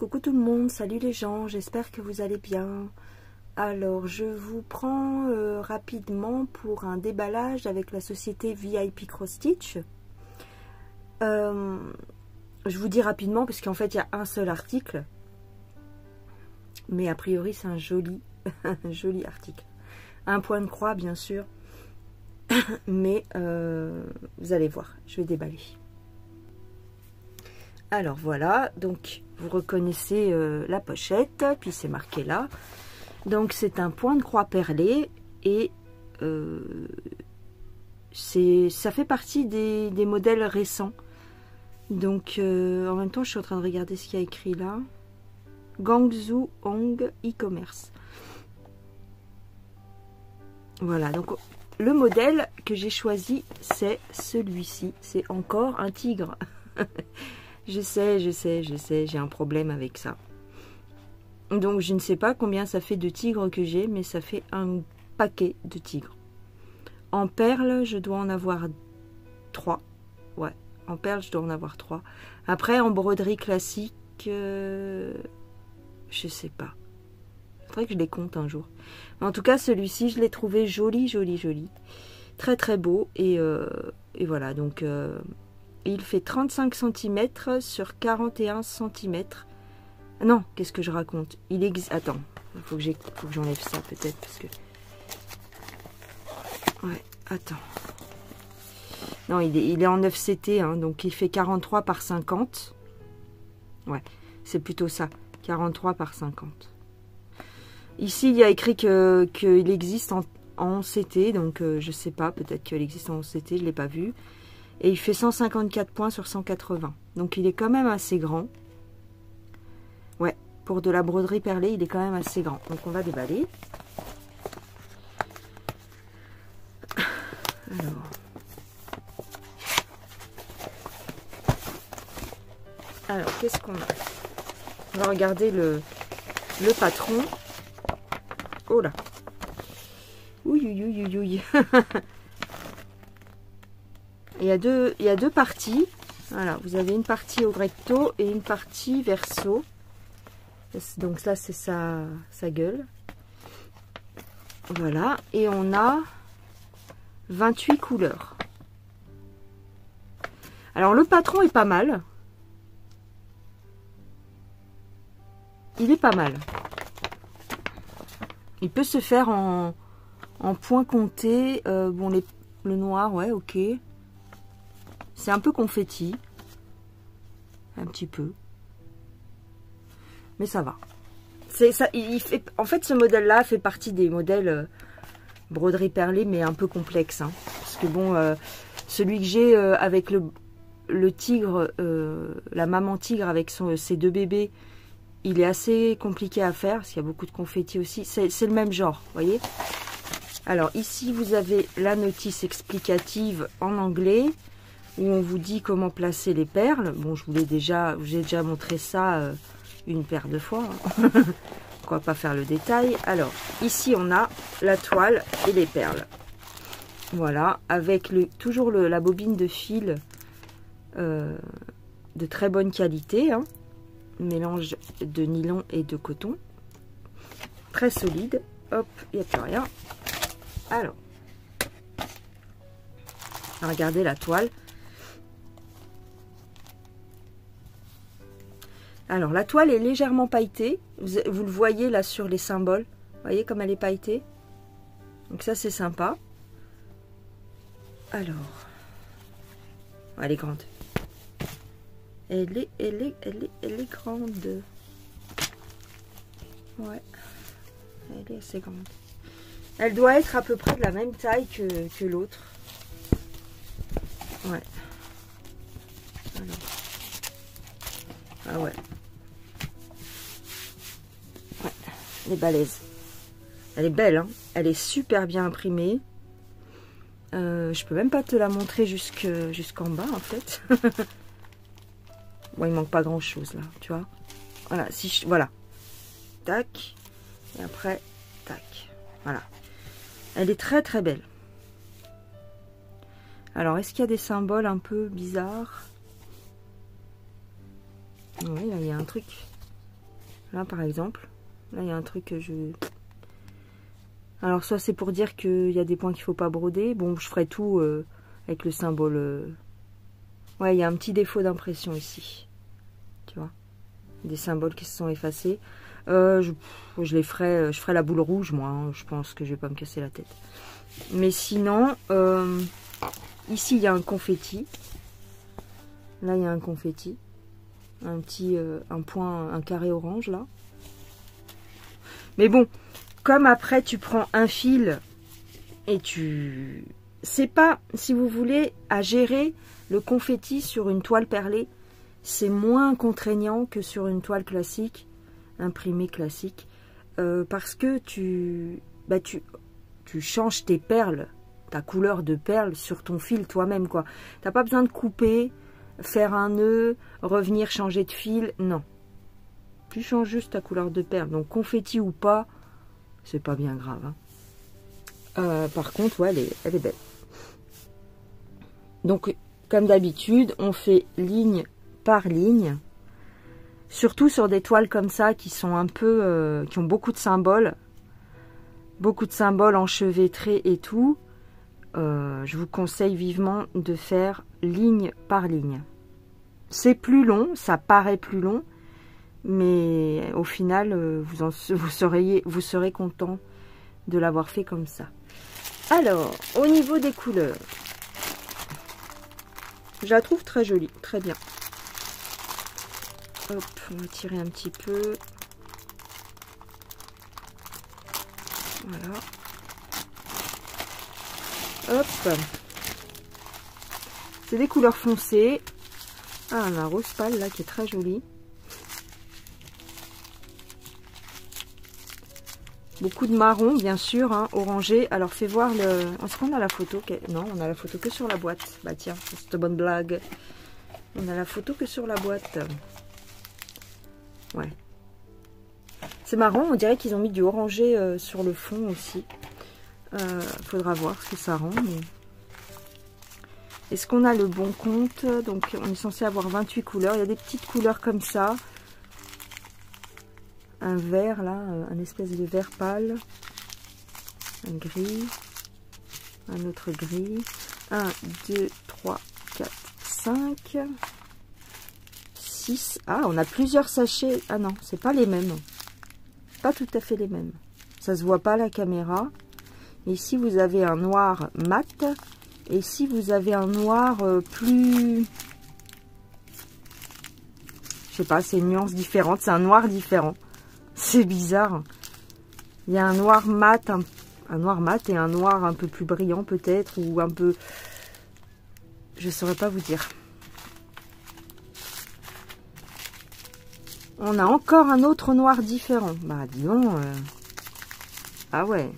Coucou tout le monde, salut les gens, j'espère que vous allez bien. Alors je vous prends rapidement pour un déballage avec la société VIP Cross Stitch. Je vous dis rapidement parce qu'en fait il y a un seul article. Mais a priori c'est un joli, joli article. Un point de croix bien sûr. Mais vous allez voir, je vais déballer. Alors voilà, donc vous reconnaissez la pochette, puis c'est marqué là. Donc c'est un point de croix perlé et ça fait partie des modèles récents. Donc en même temps je suis en train de regarder ce qu'il y a écrit là. Guangzhou Hong e-commerce. Voilà, donc le modèle que j'ai choisi c'est celui-ci. C'est encore un tigre. Je sais, j'ai un problème avec ça. Donc je ne sais pas combien ça fait de tigres que j'ai, mais ça fait un paquet de tigres. En perles, je dois en avoir 3. Ouais, en perles, je dois en avoir 3. Après, en broderie classique, je sais pas. Il faudrait que je les compte un jour. Mais en tout cas, celui-ci, je l'ai trouvé joli, joli, joli. Très, très beau. Et voilà, donc... il fait 35 cm sur 41 cm. Non, qu'est-ce que je raconte? Il existe... Attends, il faut que j'enlève ça peut-être parce que... Ouais, attends. Non, il est en 9 CT, hein, donc il fait 43 par 50. Ouais, c'est plutôt ça. 43 par 50. Ici, il y a écrit qu'il existe en CT, donc je sais pas, peut-être qu'il existe en CT, je ne l'ai pas vu. Et il fait 154 points sur 180. Donc il est quand même assez grand. Ouais, pour de la broderie perlée, il est quand même assez grand. Donc on va déballer. Alors qu'est-ce qu'on a? On va regarder le patron. Oh là. Ouille, ouille, ouille, ouille. Il y a deux parties. Voilà, vous avez une partie au recto et une partie verso. Donc ça, c'est sa gueule. Voilà. Et on a 28 couleurs. Alors, le patron est pas mal. Il est pas mal. Il peut se faire en points comptés. Bon, le noir, ouais, ok. C'est un peu confetti. Un petit peu. Mais ça va. En fait, ce modèle-là fait partie des modèles broderie perlée, mais un peu complexes. Hein. Parce que bon, celui que j'ai avec le tigre, la maman tigre avec ses deux bébés, il est assez compliqué à faire, parce qu'il y a beaucoup de confetti aussi. C'est le même genre, vous voyez. Alors ici, vous avez la notice explicative en anglais, où on vous dit comment placer les perles. Bon, j'ai déjà montré ça une paire de fois. Hein. On va pas faire le détail. Alors, ici, on a la toile et les perles. Voilà, avec toujours la bobine de fil de très bonne qualité. Hein. Mélange de nylon et de coton. Très solide. Hop, il n'y a plus rien. Alors, regardez la toile. Alors, la toile est légèrement pailletée. Vous le voyez là sur les symboles. Vous voyez comme elle est pailletée. Donc ça, c'est sympa. Alors, elle est grande. Elle est grande. Ouais, elle est assez grande. Elle doit être à peu près de la même taille que l'autre. Ouais. Alors. Ah ouais. Elle est balèze. Elle est belle, hein. Elle est super bien imprimée. Je peux même pas te la montrer jusqu'en bas, en fait. Bon, il manque pas grand chose là, tu vois. Voilà, voilà. Tac. Et après, tac. Voilà. Elle est très très belle. Alors, est-ce qu'il y a des symboles un peu bizarres? Oui, là, il y a un truc. Là, par exemple. Là, il y a un truc que je... Alors, soit c'est pour dire qu'il y a des points qu'il ne faut pas broder. Bon, je ferai tout avec le symbole. Ouais, il y a un petit défaut d'impression ici. Tu vois, des symboles qui se sont effacés. Je les ferai, je ferai la boule rouge, moi. Hein. Je pense que je vais pas me casser la tête. Mais sinon, ici, il y a un confetti. Là, il y a un confetti. Un petit, un point, un carré orange, là. Mais bon, comme après, tu prends un fil et tu... C'est pas, si vous voulez, à gérer le confetti sur une toile perlée, c'est moins contraignant que sur une toile classique, imprimée classique, parce que tu changes tes perles, ta couleur de perles sur ton fil toi-même, quoi. T'as pas besoin de couper, faire un nœud, revenir changer de fil, non. Tu changes juste ta couleur de perles, donc confetti ou pas, c'est pas bien grave. Hein. Par contre, ouais, elle est belle. Donc, comme d'habitude, on fait ligne par ligne. Surtout sur des toiles comme ça qui sont un peu, qui ont beaucoup de symboles enchevêtrés et tout. Je vous conseille vivement de faire ligne par ligne. C'est plus long, ça paraît plus long, mais au final, vous serez content de l'avoir fait comme ça. Alors, au niveau des couleurs, je la trouve très jolie, très bien. Hop, on va tirer un petit peu. Voilà. Hop. C'est des couleurs foncées. Ah, on a un rose pâle là qui est très joli. Beaucoup de marron, bien sûr, hein, orangé. Alors, fais voir le... Est-ce qu'on a la photo? Non, on a la photo que sur la boîte. Bah tiens, c'est cette bonne blague. On a la photo que sur la boîte. Ouais. C'est marrant, on dirait qu'ils ont mis du orangé sur le fond aussi. Faudra voir ce que ça rend. Mais... Est-ce qu'on a le bon compte? Donc, on est censé avoir 28 couleurs. Il y a des petites couleurs comme ça. Un vert, là, un espèce de vert pâle. Un gris. Un autre gris. 1, 2, 3, 4, 5... 6. Ah, on a plusieurs sachets. Ah non, c'est pas les mêmes. Pas tout à fait les mêmes. Ça se voit pas à la caméra. Mais ici, vous avez un noir mat. Et ici, vous avez un noir plus... Je sais pas, c'est une nuance différente. C'est un noir différent. C'est bizarre. Il y a un noir mat, un noir mat et un noir un peu plus brillant peut-être. Ou un peu... Je saurais pas vous dire. On a encore un autre noir différent. Bah, dis donc. Ah ouais.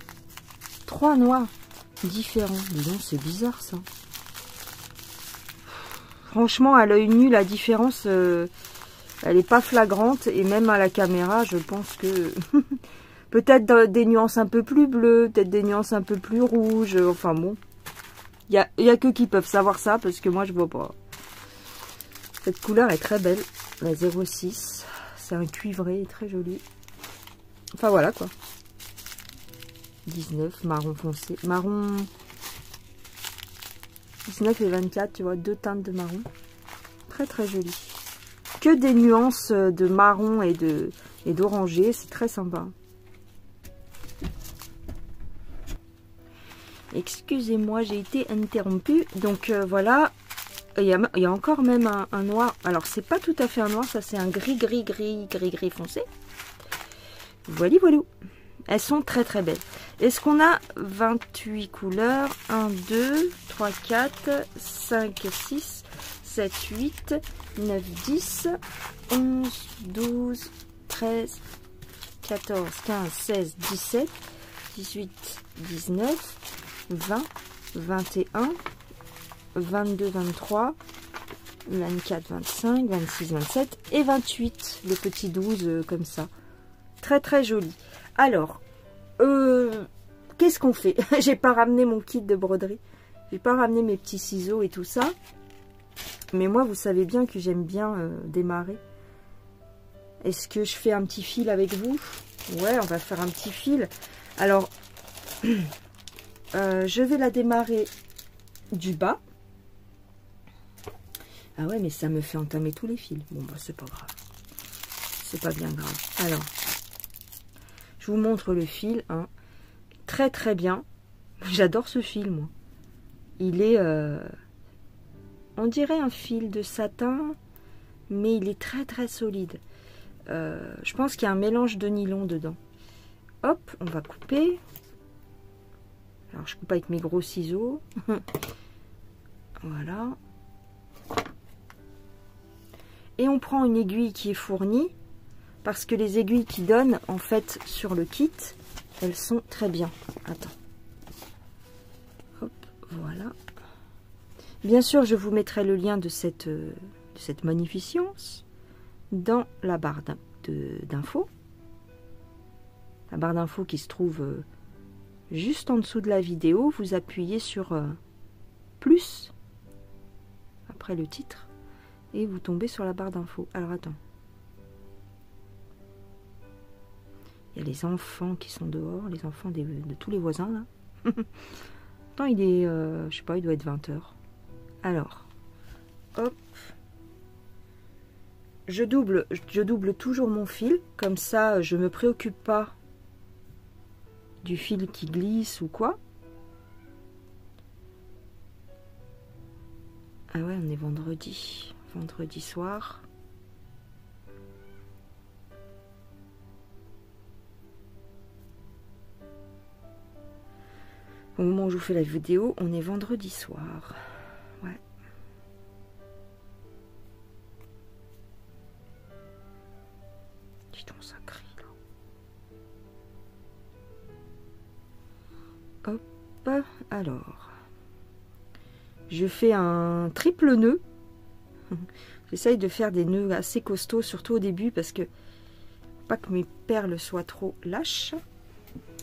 3 noirs différents. Dis donc, c'est bizarre, ça. Franchement, à l'œil nu, la différence, elle n'est pas flagrante. Et même à la caméra, je pense que... peut-être des nuances un peu plus bleues, peut-être des nuances un peu plus rouges. Enfin, bon. Il y a que qui peuvent savoir ça, parce que moi, je vois pas. Cette couleur est très belle. La 06. C'est un cuivré très joli. Enfin voilà quoi. 19, marron foncé. Marron 19 et 24, tu vois, 2 teintes de marron. Très très joli. Que des nuances de marron et d'orangé, c'est très sympa. Excusez-moi, j'ai été interrompue. Donc voilà. Il y a encore même un noir. Alors, c'est pas tout à fait un noir. Ça, c'est un gris foncé. Voilà, voilà. Elles sont très, très belles. Est-ce qu'on a 28 couleurs? 1, 2, 3, 4, 5, 6, 7, 8, 9, 10, 11, 12, 13, 14, 15, 16, 17, 18, 19, 20, 21... 22, 23, 24, 25, 26, 27 et 28. Le petit 12 comme ça. Très très joli. Alors, qu'est-ce qu'on fait? J'ai pas ramené mon kit de broderie. J'ai pas ramené mes petits ciseaux et tout ça. Mais moi, vous savez bien que j'aime bien démarrer Est-ce que je fais un petit fil avec vous? Ouais, on va faire un petit fil. Alors, je vais la démarrer du bas. Ah ouais, mais ça me fait entamer tous les fils. Bon, bah, c'est pas grave. C'est pas bien grave. Alors, je vous montre le fil. Hein. Très, très bien. J'adore ce fil, moi. Il est... on dirait un fil de satin, mais il est très, très solide. Je pense qu'il y a un mélange de nylon dedans. Hop, on va couper. Alors, je coupe avec mes gros ciseaux. Voilà. Et on prend une aiguille qui est fournie, parce que les aiguilles qui donnent, en fait, sur le kit, elles sont très bien. Attends. Hop, voilà. Bien sûr, je vous mettrai le lien de cette magnificence dans la barre d'infos. La barre d'infos qui se trouve juste en dessous de la vidéo. Vous appuyez sur plus après le titre et vous tombez sur la barre d'infos. Alors attends. Il y a les enfants qui sont dehors, les enfants de tous les voisins là. Attends, il est, je sais pas, il doit être 20 h. Alors, hop. Je double toujours mon fil, comme ça je me préoccupe pas du fil qui glisse ou quoi. Ah ouais, on est vendredi soir. Au moment où je vous fais la vidéo, on est vendredi soir. Ouais. Dis donc, ça crie là. Hop, alors. Je fais un triple nœud. J'essaye de faire des nœuds assez costauds, surtout au début, parce que pas que mes perles soient trop lâches.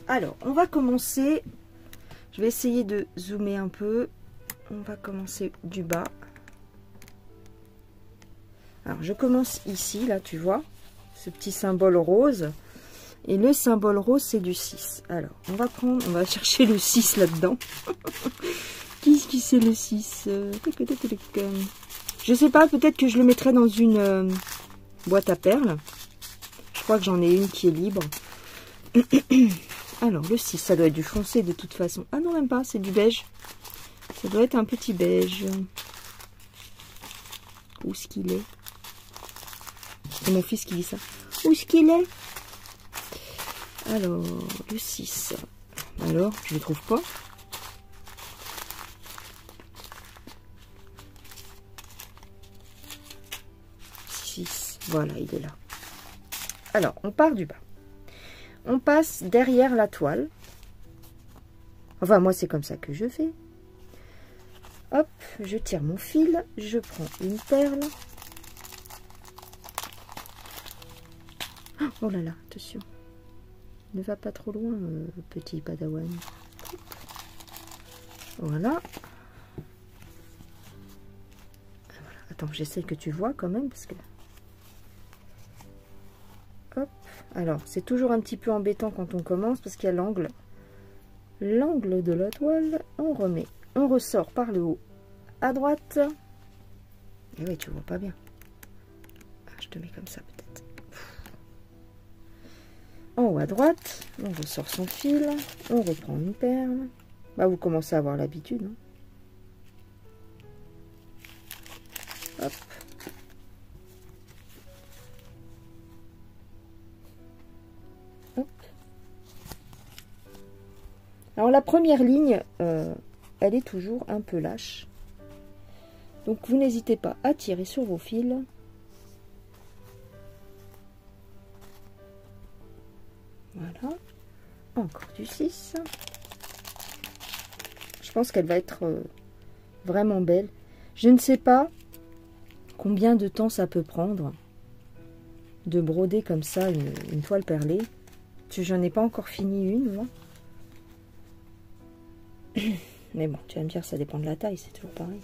Alors, on va commencer. Je vais essayer de zoomer un peu. On va commencer du bas. Alors, je commence ici, là, tu vois, ce petit symbole rose. Et le symbole rose, c'est du 6. Alors, on va chercher le 6 là-dedans. Qu'est-ce que c'est le 6? Je sais pas, peut-être que je le mettrai dans une boîte à perles. Je crois que j'en ai une qui est libre. Alors, le 6, ça doit être du foncé de toute façon. Ah non, même pas, c'est du beige. Ça doit être un petit beige. Où est-ce qu'il est? C'est mon fils qui dit ça. Où est-ce qu'il est? Alors, le 6. Alors, je ne le trouve pas. Voilà, il est là. Alors, on part du bas. On passe derrière la toile. Enfin, moi, c'est comme ça que je fais. Hop, je tire mon fil. Je prends une perle. Oh là là, attention. Ne va pas trop loin, petit padawan. Hop. Voilà. Attends, j'essaie que tu vois quand même, parce que... Hop. Alors, c'est toujours un petit peu embêtant quand on commence, parce qu'il y a l'angle. L'angle de la toile, on remet. On ressort par le haut à droite. Et oui, tu vois pas bien. Ah, je te mets comme ça peut-être. En haut à droite, on ressort son fil. On reprend une perle. Bah, vous commencez à avoir l'habitude. Hein. Hop. Hop. Alors la première ligne, elle est toujours un peu lâche. Donc vous n'hésitez pas à tirer sur vos fils. Voilà. Encore du 6. Je pense qu'elle va être vraiment belle. Je ne sais pas combien de temps ça peut prendre de broder comme ça une toile perlée. J'en ai pas encore fini une, moi. Mais bon, tu vas me dire, ça dépend de la taille, c'est toujours pareil.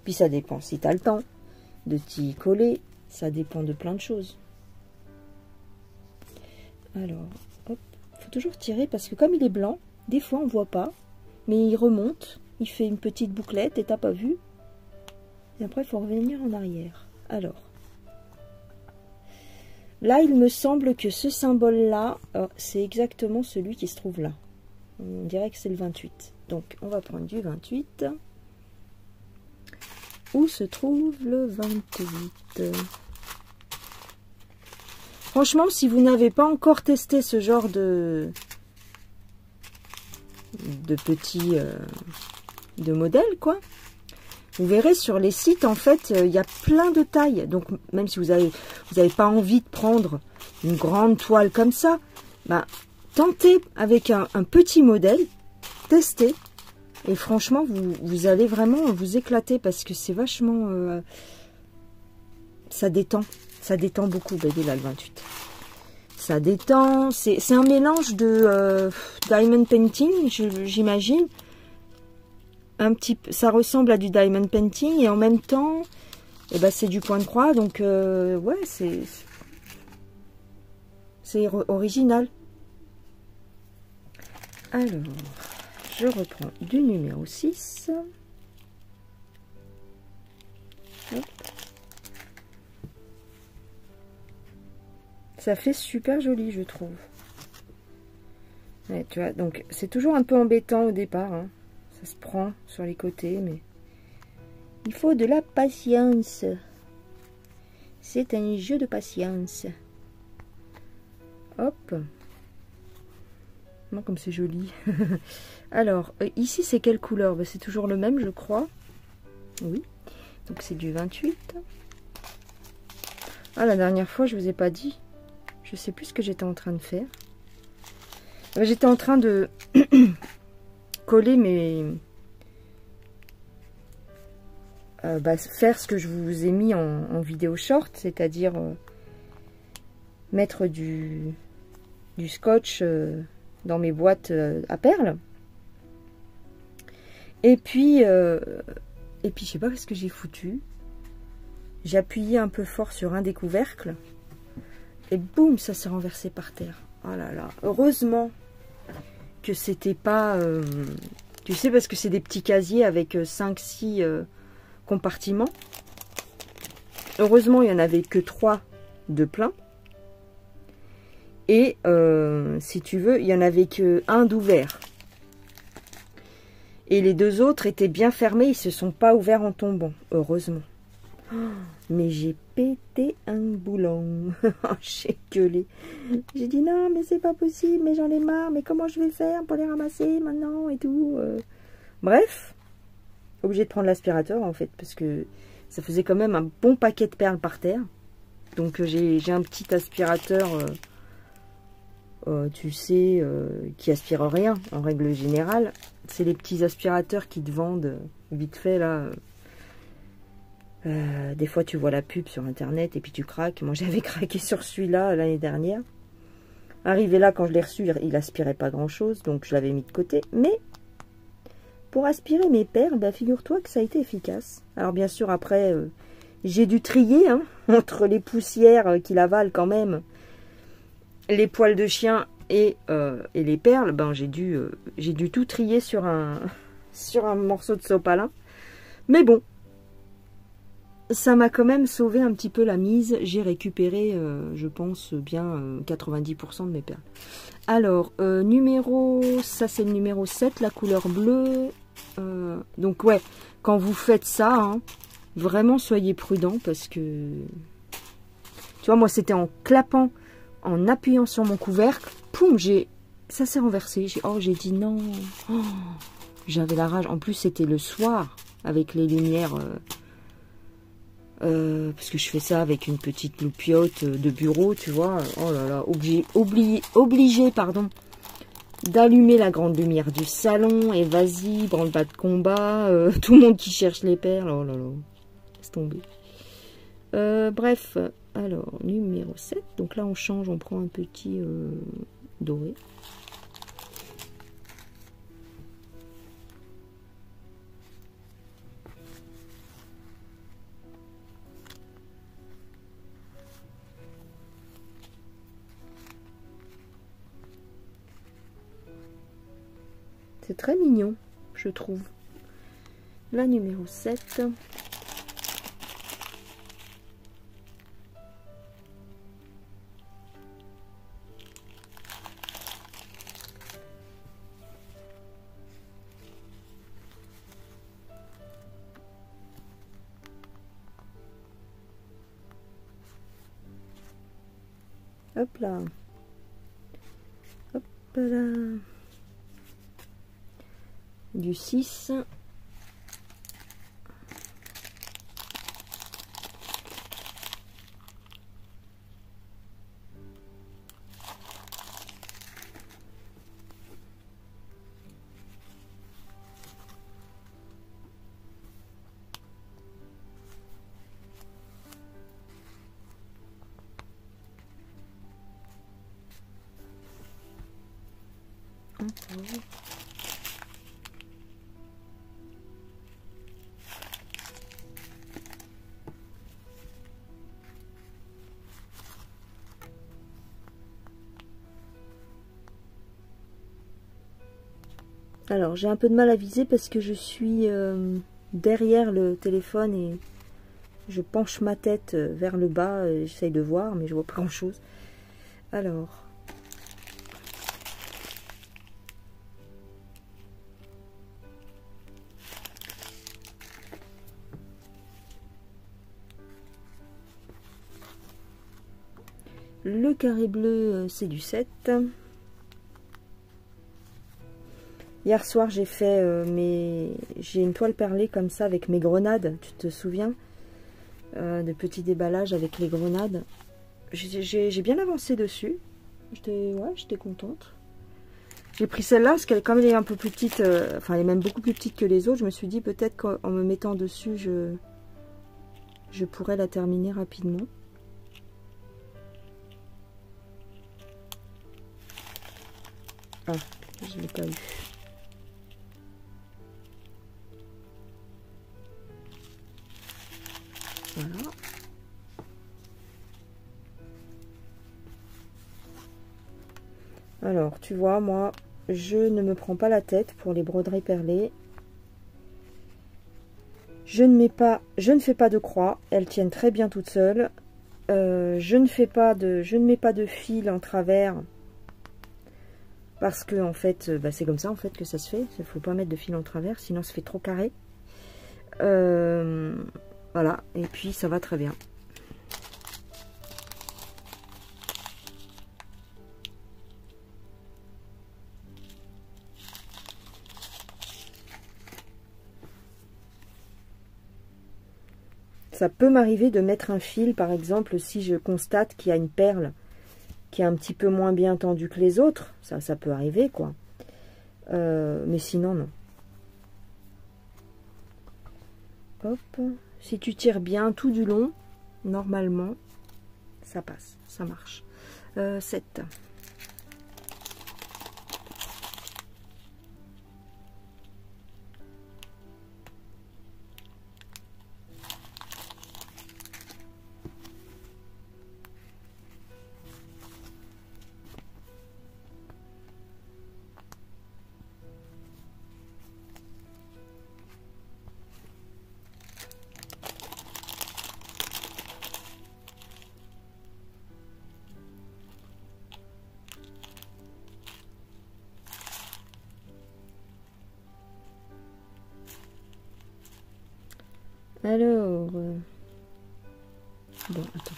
Puis ça dépend si tu as le temps de t'y coller. Ça dépend de plein de choses. Alors, hop, faut toujours tirer parce que comme il est blanc, des fois on voit pas, mais il remonte, il fait une petite bouclette et t'as pas vu. Et après il faut revenir en arrière. Alors, là il me semble que ce symbole-là, c'est exactement celui qui se trouve là. On dirait que c'est le 28. Donc on va prendre du 28. Où se trouve le 28? Franchement, si vous n'avez pas encore testé ce genre de petits de modèles, quoi, vous verrez sur les sites, en fait, il y a plein de tailles. Donc, même si vous avez pas envie de prendre une grande toile comme ça, bah, tentez avec un petit modèle, testez. Et franchement, vous allez vraiment vous éclater parce que c'est vachement... ça détend beaucoup, bébé, là, le 28. Ça détend, c'est un mélange de diamond painting, j'imagine. Un petit peu, ça ressemble à du diamond painting et en même temps, eh ben, c'est du point de croix, donc ouais, c'est original. Alors, je reprends du numéro 6. Hop. Ça fait super joli, je trouve. Ouais, tu vois, donc c'est toujours un peu embêtant au départ, hein. Ça se prend sur les côtés, mais il faut de la patience. C'est un jeu de patience. Hop. Non, comme c'est joli. Alors, ici, c'est quelle couleur? Ben, c'est toujours le même, je crois. Oui. Donc, c'est du 28. Ah, la dernière fois, je vous ai pas dit. Je sais plus ce que j'étais en train de faire. Ben, j'étais en train de coller mes... faire ce que je vous ai mis en vidéo short, c'est-à-dire mettre du scotch dans mes boîtes à perles. Et puis je sais pas ce que j'ai foutu. J'ai appuyé un peu fort sur un des couvercles et boum, ça s'est renversé par terre. Oh là là, heureusement que c'était pas... tu sais, parce que c'est des petits casiers avec 5-6 compartiments. Heureusement, il n'y en avait que 3 de plein. Et si tu veux, il n'y en avait que 1 d'ouvert. Et les 2 autres étaient bien fermés, ils ne se sont pas ouverts en tombant, heureusement. Oh, mais j'ai pété un boulon. J'ai gueulé. J'ai dit non, mais c'est pas possible, mais j'en ai marre, mais comment je vais faire pour les ramasser maintenant et tout. Bref, obligé de prendre l'aspirateur en fait, parce que ça faisait quand même un bon paquet de perles par terre. Donc j'ai un petit aspirateur, tu sais, qui aspire rien en règle générale. C'est les petits aspirateurs qui te vendent vite fait là. Des fois tu vois la pub sur internet et puis tu craques. Moi j'avais craqué sur celui-là l'année dernière. Arrivé là, quand je l'ai reçu, il aspirait pas grand chose, donc je l'avais mis de côté. Mais pour aspirer mes perles, ben, figure-toi que ça a été efficace. Alors bien sûr après j'ai dû trier hein, entre les poussières qu'il avale quand même, les poils de chien et les perles. Ben j'ai dû tout trier sur un morceau de sopalin. Mais bon, ça m'a quand même sauvé un petit peu la mise. J'ai récupéré, je pense, bien 90% de mes perles. Alors, ça c'est le numéro 7, la couleur bleue. Donc ouais, quand vous faites ça, hein, vraiment soyez prudent parce que... Tu vois, moi c'était en clapant, en appuyant sur mon couvercle, poum, ça s'est renversé. J'ai dit non. Oh, j'avais la rage. En plus, c'était le soir, avec les lumières... parce que je fais ça avec une petite loupiote de bureau, tu vois. Oh là là, obligé, pardon, d'allumer la grande lumière du salon. Et vas-y, branle-bas de combat. Tout le monde qui cherche les perles. Oh là là, laisse tomber. Bref, alors, numéro 7. Donc là, on change, on prend un petit doré. C'est très mignon, je trouve. La numéro 7. Hop là. Hop là. Du 6. Alors, j'ai un peu de mal à viser parce que je suis derrière le téléphone et je penche ma tête vers le bas. J'essaye de voir, mais je vois pas grand-chose. Alors... Le carré bleu, c'est du 7. Hier soir, j'ai fait j'ai une toile perlée comme ça avec mes grenades. Tu te souviens de petits déballages avec les grenades. J'ai bien avancé dessus. J'étais contente. J'ai pris celle-là parce qu'elle, comme elle est un peu plus petite, enfin elle est même beaucoup plus petite que les autres, je me suis dit peut-être qu'en me mettant dessus, je pourrais la terminer rapidement. Ah, je ne l'ai pas eu. Voilà. Alors, tu vois, moi, je ne me prends pas la tête pour les broderies perlées. Je ne fais pas de croix. Elles tiennent très bien toutes seules. Je ne mets pas de fil en travers. Parce que, en fait, c'est comme ça, en fait, que ça se fait. Il ne faut pas mettre de fil en travers, sinon ça fait trop carré. Voilà, et puis ça va très bien. Ça peut m'arriver de mettre un fil, par exemple, si je constate qu'il y a une perle qui est un petit peu moins bien tendue que les autres. Ça peut arriver, quoi. Mais sinon, non. Hop. Si tu tires bien tout du long, normalement, ça passe, ça marche. 7. Alors, bon, attends.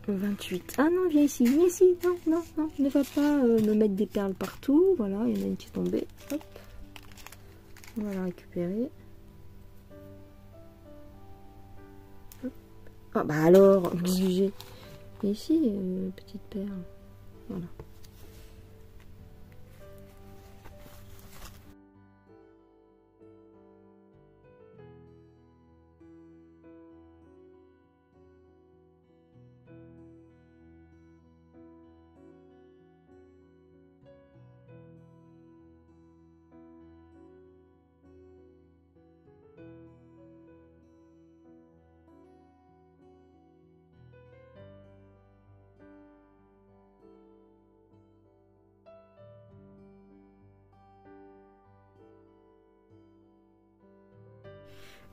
Le 28. Ah non, viens ici, viens ici. Non, non, non, ne va pas me mettre des perles partout. Voilà, il y en a une qui est tombée. Hop. On va la récupérer. Hop. Ah bah alors, obligé. Et ici, petite perle. Voilà.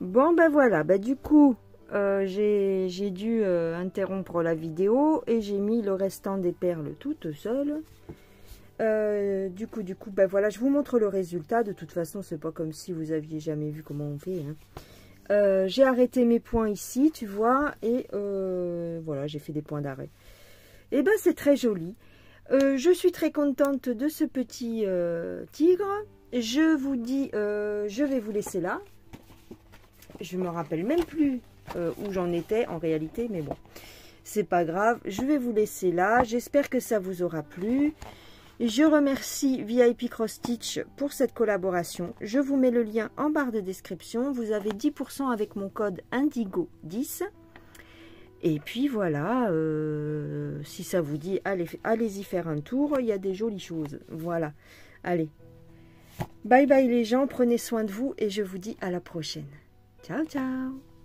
Bon, ben voilà, ben du coup, j'ai dû interrompre la vidéo et j'ai mis le restant des perles toutes seules. Du coup, ben voilà, je vous montre le résultat. De toute façon, c'est pas comme si vous aviez jamais vu comment on fait. Hein. J'ai arrêté mes points ici, tu vois, et voilà, j'ai fait des points d'arrêt. Et ben, c'est très joli. Je suis très contente de ce petit tigre. Je vous dis, je vais vous laisser là. Je me rappelle même plus où j'en étais en réalité, mais bon, c'est pas grave. Je vais vous laisser là. J'espère que ça vous aura plu. Je remercie VIP Cross Stitch pour cette collaboration. Je vous mets le lien en barre de description. Vous avez 10% avec mon code Indigo10. Et puis voilà, si ça vous dit, allez-y faire un tour. Il y a des jolies choses. Voilà. Allez. Bye bye les gens. Prenez soin de vous et je vous dis à la prochaine. Ciao, ciao!